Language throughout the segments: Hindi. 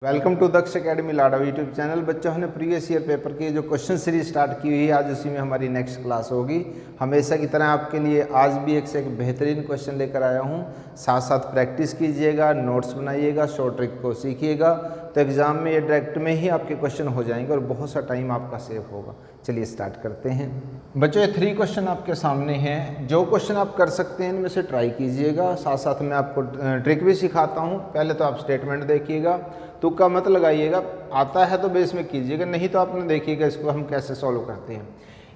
वेलकम टू दक्ष अकेडमी लाडा यूट्यूब चैनल। बच्चों, हमने प्रीवियस ईयर पेपर की जो क्वेश्चन सीरीज स्टार्ट की हुई है, आज उसी में हमारी नेक्स्ट क्लास होगी। हमेशा की तरह आपके लिए आज भी एक से एक बेहतरीन क्वेश्चन लेकर आया हूँ। साथ साथ प्रैक्टिस कीजिएगा, नोट्स बनाइएगा, शॉर्ट ट्रिक को सीखिएगा, तो एग्ज़ाम में ये डायरेक्ट में ही आपके क्वेश्चन हो जाएंगे और बहुत सा टाइम आपका सेव होगा। चलिए स्टार्ट करते हैं। बच्चों, ये 3 क्वेश्चन आपके सामने हैं। जो क्वेश्चन आप कर सकते हैं इनमें से ट्राई कीजिएगा। साथ साथ मैं आपको ट्रिक भी सिखाता हूँ। पहले तो आप स्टेटमेंट देखिएगा, तुक्का मत लगाइएगा, आता है तो बेस में कीजिएगा, नहीं तो आपने देखिएगा इसको हम कैसे सॉल्व करते हैं।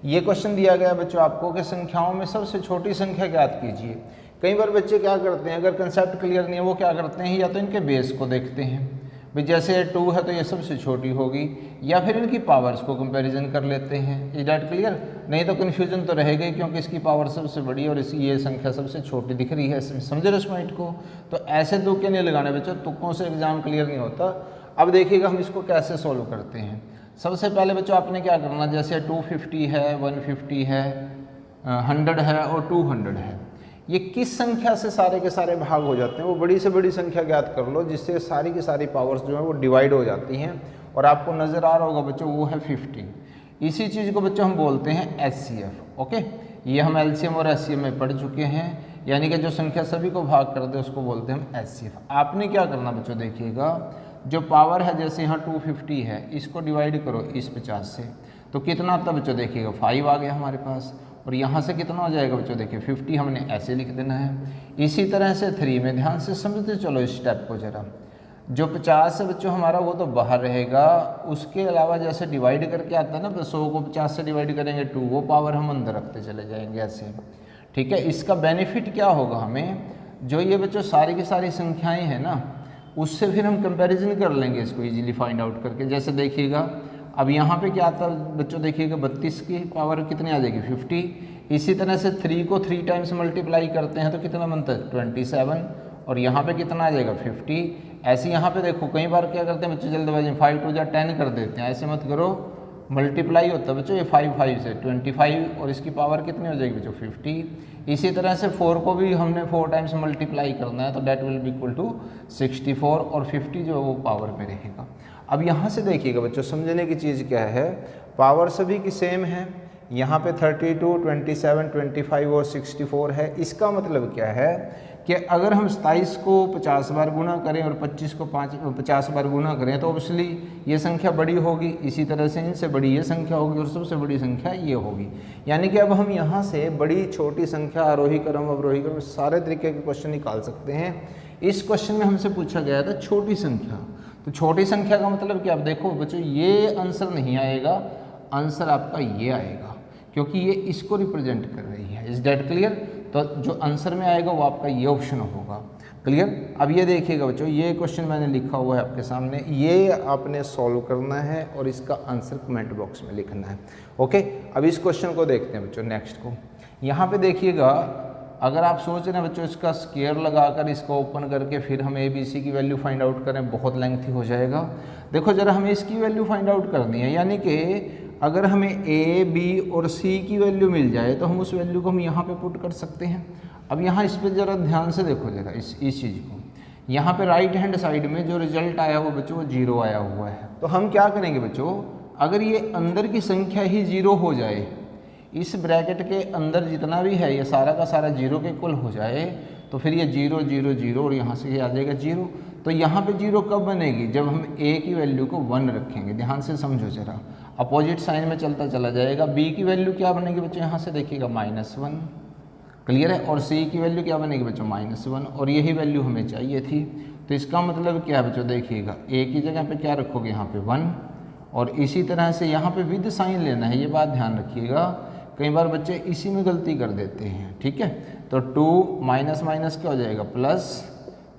ये क्वेश्चन दिया गया बच्चों आपको कि संख्याओं में सबसे छोटी संख्या ज्ञात कीजिए। कई बार बच्चे क्या करते हैं, अगर कंसेप्ट क्लियर नहीं है वो क्या करते हैं, या तो इनके बेस को देखते हैं भाई, जैसे 2 है तो ये सबसे छोटी होगी, या फिर इनकी पावर्स को कंपैरिजन कर लेते हैं। Is that clear? नहीं तो कन्फ्यूजन तो रहेगा ही, क्योंकि इसकी पावर सबसे बड़ी और इसकी ये संख्या सबसे छोटी दिख रही है। समझे इस पॉइंट को? तो ऐसे तुक्के नहीं लगाने बच्चों, तुक्कों से एग्जाम क्लियर नहीं होता। अब देखिएगा हम इसको कैसे सोल्व करते हैं। सबसे पहले बच्चों आपने क्या करना, जैसे 250 है, 150 है, 100 है और 200 है, ये किस संख्या से सारे के सारे भाग हो जाते हैं, वो बड़ी से बड़ी संख्या ज्ञात कर लो, जिससे सारी की सारी पावर्स जो है वो डिवाइड हो जाती हैं। और आपको नज़र आ रहा होगा बच्चों, वो है 50। इसी चीज़ को बच्चों हम बोलते हैं HCF। ओके, ये हम LCM और SCM में पढ़ चुके हैं, यानी कि जो संख्या सभी को भाग कर दे उसको बोलते हैं हम HCF। आपने क्या करना बच्चों, देखिएगा जो पावर है, जैसे यहाँ 250 है, इसको डिवाइड करो इस 50 से, तो कितना आता बच्चों, देखिएगा 5 आ गया हमारे पास। और यहाँ से कितना हो जाएगा बच्चों, देखिए 50 हमने ऐसे लिख देना है। इसी तरह से 3 में ध्यान से समझते चलो इस स्टेप को जरा। जो 50 है बच्चों हमारा वो तो बाहर रहेगा, उसके अलावा जैसे डिवाइड करके आता है ना, 100 को 50 से डिवाइड करेंगे 2, वो पावर हम अंदर रखते चले जाएंगे ऐसे। ठीक है, इसका बेनिफिट क्या होगा हमें, जो ये बच्चों सारी की सारी संख्याएँ हैं ना, उससे फिर हम कंपेरिजन कर लेंगे इसको ईजिली फाइंड आउट करके। जैसे देखिएगा अब यहाँ पे क्या आता है बच्चों, देखिएगा 32 की पावर कितनी आ जाएगी, 50। इसी तरह से 3 को 3 टाइम्स मल्टीप्लाई करते हैं तो कितना बनता है, 27। और यहाँ पे कितना आ जाएगा, 50। ऐसे यहाँ पे देखो कई बार क्या करते हैं बच्चों, जल्दबाजी में 5 2 10 कर देते हैं, ऐसे मत करो, मल्टीप्लाई होता है बच्चों ये 5 से 25, और इसकी पावर कितनी हो जाएगी बच्चों, 50। इसी तरह से 4 को भी हमने 4 टाइम्स मल्टीप्लाई करना है, तो that will be equal to 64, और 50 जो है वो पावर में रहेगा। अब यहाँ से देखिएगा बच्चों, समझने की चीज़ क्या है, पावर सभी की सेम है। यहाँ पे 32, 27, 25 और 64 है। इसका मतलब क्या है कि अगर हम 27 को 50 बार गुना करें और 25 को 50 बार गुना करें तो ऑब्वियसली ये संख्या बड़ी होगी। इसी तरह से इनसे बड़ी ये संख्या होगी और सबसे बड़ी संख्या ये होगी। यानी कि अब हम यहाँ से बड़ी छोटी संख्या, आरोही क्रम, अवरोही क्रम, सारे तरीके के क्वेश्चन निकाल सकते हैं। इस क्वेश्चन में हमसे पूछा गया था छोटी संख्या, तो छोटी संख्या का मतलब क्या, अब देखो बच्चों ये आंसर नहीं आएगा, आंसर आपका ये आएगा, क्योंकि ये इसको रिप्रेजेंट कर रही है। Is that clear? तो जो आंसर में आएगा वो आपका ये ऑप्शन होगा। क्लियर? अब ये देखिएगा बच्चों, ये क्वेश्चन मैंने लिखा हुआ है आपके सामने, ये आपने सॉल्व करना है और इसका आंसर कमेंट बॉक्स में लिखना है। ओके, अब इस क्वेश्चन को देखते हैं बच्चों, नेक्स्ट को। यहाँ पे देखिएगा, अगर आप सोच रहे हैं बच्चों इसका स्क्वायर लगाकर इसको ओपन करके फिर हम ABC की वैल्यू फाइंड आउट करें, बहुत लेंथी हो जाएगा। देखो जरा हमें इसकी वैल्यू फाइंड आउट करनी है, यानी कि अगर हमें A, B और C की वैल्यू मिल जाए तो हम उस वैल्यू को हम यहाँ पे पुट कर सकते हैं। अब यहाँ इस पर ज़रा ध्यान से देखो जरा इस चीज़ को। यहाँ पे राइट हैंड साइड में जो रिजल्ट आया वो बच्चों वो 0 आया हुआ है। तो हम क्या करेंगे बच्चों, अगर ये अंदर की संख्या ही 0 हो जाए, इस ब्रैकेट के अंदर जितना भी है ये सारा का सारा 0 के इक्वल हो जाए, तो फिर ये 0 0 0 और यहाँ से ये आ जाएगा 0। तो यहाँ पे 0 कब बनेगी, जब हम A की वैल्यू को 1 रखेंगे। ध्यान से समझो जरा, अपोजिट साइन में चलता चला जाएगा। B की वैल्यू क्या बनेगी बच्चों, यहाँ से देखिएगा -1। क्लियर है? और C की वैल्यू क्या बनेगी बच्चों, -1, और यही वैल्यू हमें चाहिए थी। तो इसका मतलब क्या है बच्चों, देखिएगा A की जगह पे क्या रखोगे, यहाँ पे 1, और इसी तरह से यहाँ पे विद साइन लेना है, ये बात ध्यान रखिएगा। कई बार बच्चे इसी में गलती कर देते हैं। ठीक है, तो 2 माइनस माइनस क्या हो जाएगा, प्लस,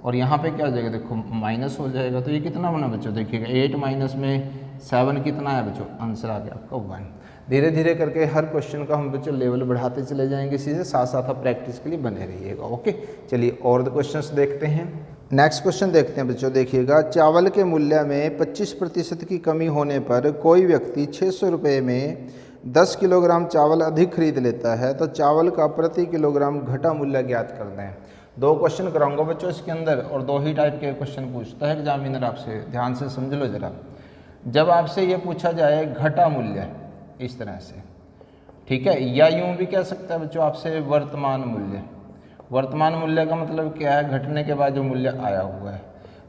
और यहाँ पे क्या हो जाएगा, देखो माइनस हो जाएगा। तो ये कितना बना बच्चों, देखिएगा 8 माइनस में 7 कितना है बच्चों, आंसर आ गया आपका 1। धीरे धीरे करके हर क्वेश्चन का हम बच्चों लेवल बढ़ाते चले जाएंगे, सीधे साथ साथ आप प्रैक्टिस के लिए बने रहिएगा। ओके, चलिए और क्वेश्चंस देखते हैं। नेक्स्ट क्वेश्चन देखते हैं बच्चों, देखिएगा, चावल के मूल्य में 25% की कमी होने पर कोई व्यक्ति 600 रुपये में 10 किलोग्राम चावल अधिक खरीद लेता है, तो चावल का प्रति किलोग्राम घटा मूल्य ज्ञात कर दें। 2 क्वेश्चन कराऊंगा बच्चों इसके अंदर, और 2 ही टाइप के क्वेश्चन पूछता है एग्जामिनर आपसे, ध्यान से समझ लो जरा। जब आपसे ये पूछा जाए घटा मूल्य इस तरह से, ठीक है, या यूं भी कह सकता है बच्चों आपसे वर्तमान मूल्य। वर्तमान मूल्य का मतलब क्या है, घटने के बाद जो मूल्य आया हुआ है।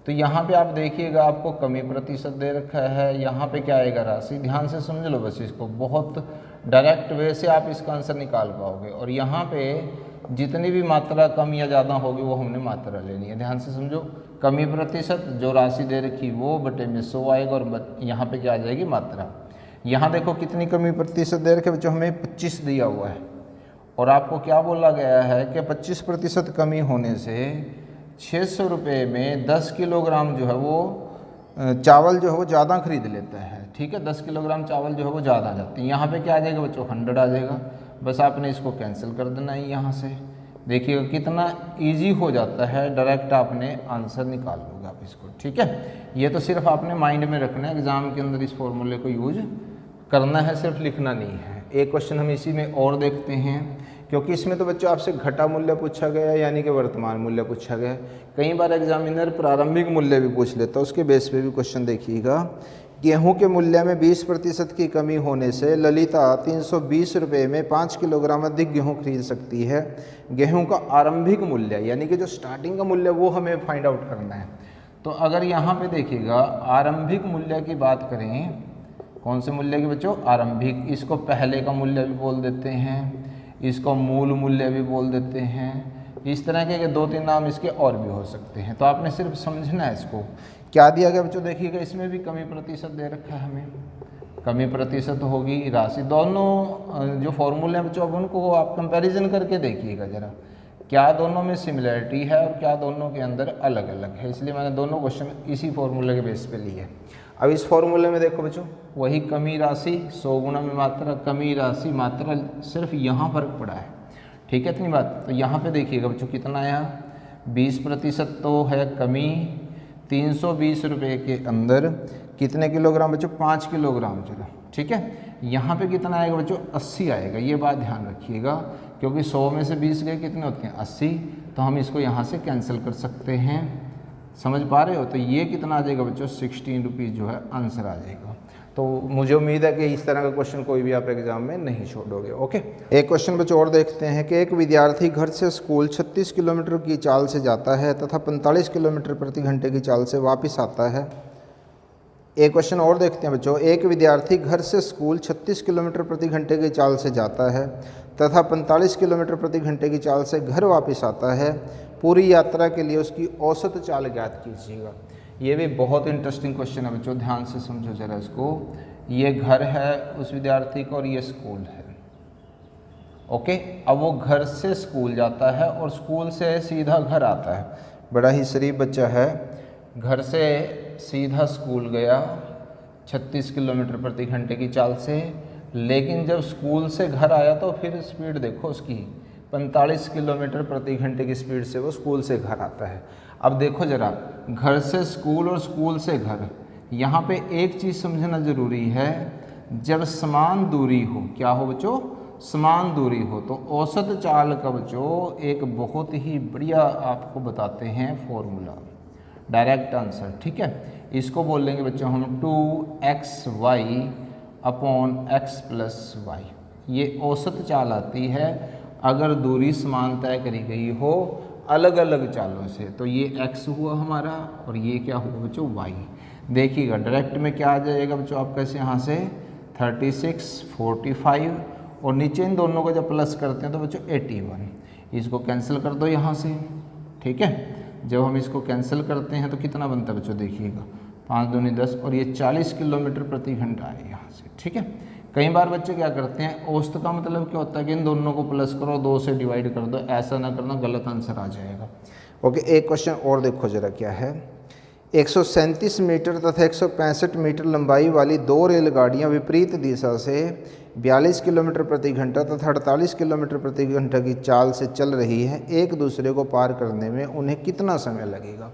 तो यहाँ पे आप देखिएगा आपको कमी प्रतिशत दे रखा है, यहाँ पे क्या आएगा राशि, ध्यान से समझ लो बस इसको, बहुत डायरेक्ट वे से आप इसका आंसर निकाल पाओगे। और यहाँ पे जितनी भी मात्रा कम या ज़्यादा होगी वो हमने मात्रा लेनी है, ध्यान से समझो। कमी प्रतिशत जो राशि दे रखी वो बटे में 100 आएगा, और यहाँ पे क्या आ जाएगी मात्रा। यहाँ देखो कितनी कमी प्रतिशत दे रखे बच्चों, हमें 25 दिया हुआ है, और आपको क्या बोला गया है कि 25% कमी होने से 600 रुपये में 10 किलोग्राम जो है वो चावल जो है वो ज़्यादा खरीद लेता है, ठीक है, 10 किलोग्राम चावल जो है वो ज़्यादा आ जाती है। यहाँ पे क्या आ जाएगा बच्चों, 100 आ जाएगा, बस आपने इसको कैंसिल कर देना है यहाँ से। देखिएगा कितना इजी हो जाता है, डायरेक्ट आपने आंसर निकाल लोगे आप इसको, ठीक है। ये तो सिर्फ आपने माइंड में रखना है, एग्जाम के अंदर इस फॉर्मूले को यूज करना है, सिर्फ लिखना नहीं है। एक क्वेश्चन हम इसी में और देखते हैं, क्योंकि इसमें तो बच्चों आपसे घटा मूल्य पूछा गया है, यानी कि वर्तमान मूल्य पूछा गया है। कई बार एग्जामिनर प्रारंभिक मूल्य भी पूछ लेता है, उसके बेस पे भी क्वेश्चन देखिएगा। गेहूं के मूल्य में 20% की कमी होने से ललिता 320 रुपये में 5 किलोग्राम अधिक गेहूं खरीद सकती है। गेहूं का आरंभिक मूल्य, यानी कि जो स्टार्टिंग का मूल्य, वो हमें फाइंड आउट करना है। तो अगर यहाँ पे देखिएगा आरंभिक मूल्य की बात करें, कौन से मूल्य की बच्चों, आरंभिक, इसको पहले का मूल्य भी बोल देते हैं, इसको मूल मूल्य भी बोल देते हैं। इस तरह के 2-3 नाम इसके और भी हो सकते हैं। तो आपने सिर्फ समझना है इसको। क्या दिया गया बच्चों, देखिएगा इसमें भी कमी प्रतिशत दे रखा है हमें, कमी प्रतिशत होगी, राशि, दोनों जो फॉर्मूले हैं बच्चों अब उनको आप कंपैरिजन करके देखिएगा जरा, क्या दोनों में सिमिलरिटी है और क्या दोनों के अंदर अलग अलग है। इसलिए मैंने दोनों क्वेश्चन इसी फॉर्मूले के बेस पे लिए। अब इस फॉर्मूले में देखो बच्चों, वही कमी राशि 100 गुना में मात्रा, कमी राशि मात्रा, सिर्फ यहाँ फर्क पड़ा है, ठीक है, इतनी बात। तो यहाँ पे देखिएगा बच्चों कितना आया, 20% तो है कमी, 320 रुपये के अंदर कितने किलोग्राम बच्चों, 5 किलोग्राम, चलो ठीक है। यहाँ पे कितना आएगा बच्चों, 80 आएगा, ये बात ध्यान रखिएगा, क्योंकि 100 में से 20 गए कितने होते हैं, 80। तो हम इसको यहाँ से कैंसिल कर सकते हैं, समझ पा रहे हो। तो ये कितना आ जाएगा बच्चों, 16 रुपीज़ जो है आंसर आ जाएगा। तो मुझे उम्मीद है कि इस तरह का क्वेश्चन कोई भी आप एग्जाम में नहीं छोड़ोगे। ओके, एक क्वेश्चन बच्चों और देखते हैं कि एक विद्यार्थी घर से स्कूल 36 किलोमीटर की चाल से जाता है तथा 45 किलोमीटर प्रति घंटे की चाल से वापस आता है। एक क्वेश्चन और देखते हैं बच्चों, एक विद्यार्थी घर से स्कूल 36 किलोमीटर प्रति घंटे की चाल से जाता है तथा 45 किलोमीटर प्रति घंटे की चाल से घर वापस आता है। पूरी यात्रा के लिए उसकी औसत चाल ज्ञात कीजिएगा। ये भी बहुत इंटरेस्टिंग क्वेश्चन है बच्चों, ध्यान से समझो जरा इसको। ये घर है उस विद्यार्थी का और ये स्कूल है, ओके। अब वो घर से स्कूल जाता है और स्कूल से सीधा घर आता है। बड़ा ही शरीफ बच्चा है, घर से सीधा स्कूल गया 36 किलोमीटर प्रति घंटे की चाल से, लेकिन जब स्कूल से घर आया तो फिर स्पीड देखो उसकी 45 किलोमीटर प्रति घंटे की स्पीड से वो स्कूल से घर आता है। अब देखो जरा, घर से स्कूल और स्कूल से घर, यहाँ पे एक चीज़ समझना ज़रूरी है, जब समान दूरी हो, क्या हो बच्चों, समान दूरी हो, तो औसत चाल का बच्चों एक बहुत ही बढ़िया आपको बताते हैं फॉर्मूला, डायरेक्ट आंसर, ठीक है। इसको बोल लेंगे बच्चों हम 2xy upon x plus Y. ये औसत चाल आती है अगर दूरी समान तय करी गई हो अलग अलग चालों से। तो ये x हुआ हमारा और ये क्या हुआ बच्चों, y। देखिएगा डायरेक्ट में क्या आ जाएगा बच्चों आपका, इसे यहाँ से 36, 45 और नीचे इन दोनों को जब प्लस करते हैं तो बच्चों 81। इसको कैंसिल कर दो यहाँ से, ठीक है। जब हम इसको कैंसिल करते हैं तो कितना बनता है बच्चों, देखिएगा 5 दूनी 10 और ये 40 किलोमीटर प्रति घंटा है यहाँ से, ठीक है। कई बार बच्चे क्या करते हैं, औसत का मतलब क्या होता है कि इन दोनों को प्लस करो, 2 से डिवाइड कर दो, ऐसा ना करना, गलत आंसर आ जाएगा। ओके, एक क्वेश्चन और देखो जरा क्या है। 137 मीटर तथा 165 मीटर लंबाई वाली 2 रेलगाड़ियाँ विपरीत दिशा से 42 किलोमीटर प्रति घंटा तथा 48 किलोमीटर प्रति घंटा की चाल से चल रही है। एक दूसरे को पार करने में उन्हें कितना समय लगेगा।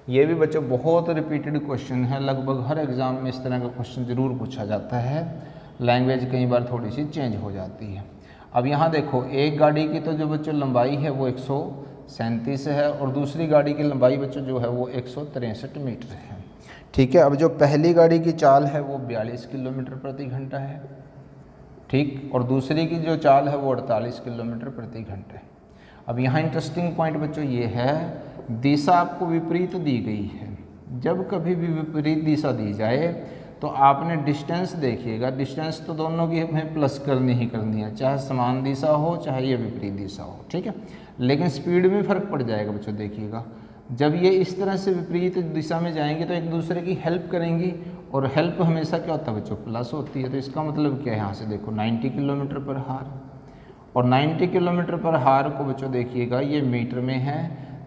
ये भी बच्चों बहुत रिपीटेड क्वेश्चन है, लगभग हर एग्ज़ाम में इस तरह का क्वेश्चन ज़रूर पूछा जाता है। लैंग्वेज कई बार थोड़ी सी चेंज हो जाती है। अब यहाँ देखो, एक गाड़ी की तो जो बच्चों लंबाई है वो 37 है और दूसरी गाड़ी की लंबाई बच्चों जो है वो 163 मीटर है। ठीक है, अब जो पहली गाड़ी की चाल है वो 42 किलोमीटर प्रति घंटा है। ठीक, और दूसरी की जो चाल है वो 48 किलोमीटर प्रति घंटा है। अब यहाँ इंटरेस्टिंग पॉइंट बच्चों ये है, दिशा आपको विपरीत दी गई है। जब कभी भी विपरीत दिशा दी जाए तो आपने डिस्टेंस देखिएगा, डिस्टेंस तो दोनों की हमें प्लस करनी ही करनी है, चाहे समान दिशा हो चाहे ये विपरीत दिशा हो। ठीक है, लेकिन स्पीड में फ़र्क पड़ जाएगा बच्चों। देखिएगा, जब ये इस तरह से विपरीत दिशा में जाएंगे तो एक दूसरे की हेल्प करेंगी, और हेल्प हमेशा क्या होता है बच्चों, प्लस होती है। तो इसका मतलब क्या है, यहाँ से देखो 90 किलोमीटर पर हार, और 90 किलोमीटर पर हार को बच्चों देखिएगा ये मीटर में है,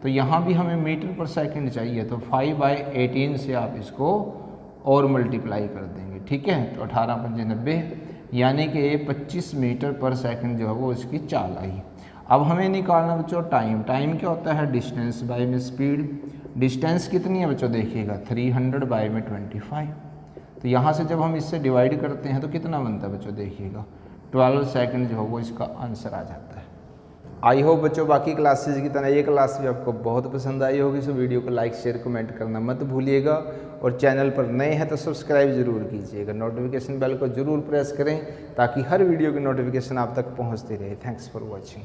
तो यहाँ भी हमें मीटर पर सेकंड चाहिए, तो 5/18 से आप इसको और मल्टीप्लाई कर देंगे। ठीक है, तो 18×5 = 90, यानी कि ये 25 मीटर पर सेकंड जो है वो इसकी चाल आई। अब हमें निकालना बच्चों टाइम। टाइम क्या होता है, डिस्टेंस बाय में स्पीड। डिस्टेंस कितनी है बच्चों, देखिएगा 300/25। तो यहाँ से जब हम इससे डिवाइड करते हैं तो कितना बनता है बच्चों, देखिएगा 12 सेकंड जो है वो इसका आंसर आ जाता है। आई होप बच्चों बाकी क्लासेज की तरह ये क्लास भी आपको बहुत पसंद आई होगी। सो वीडियो को लाइक शेयर कमेंट करना मत भूलिएगा, और चैनल पर नए हैं तो सब्सक्राइब जरूर कीजिएगा। नोटिफिकेशन बेल को जरूर प्रेस करें ताकि हर वीडियो की नोटिफिकेशन आप तक पहुंचती रहे। Thanks for watching.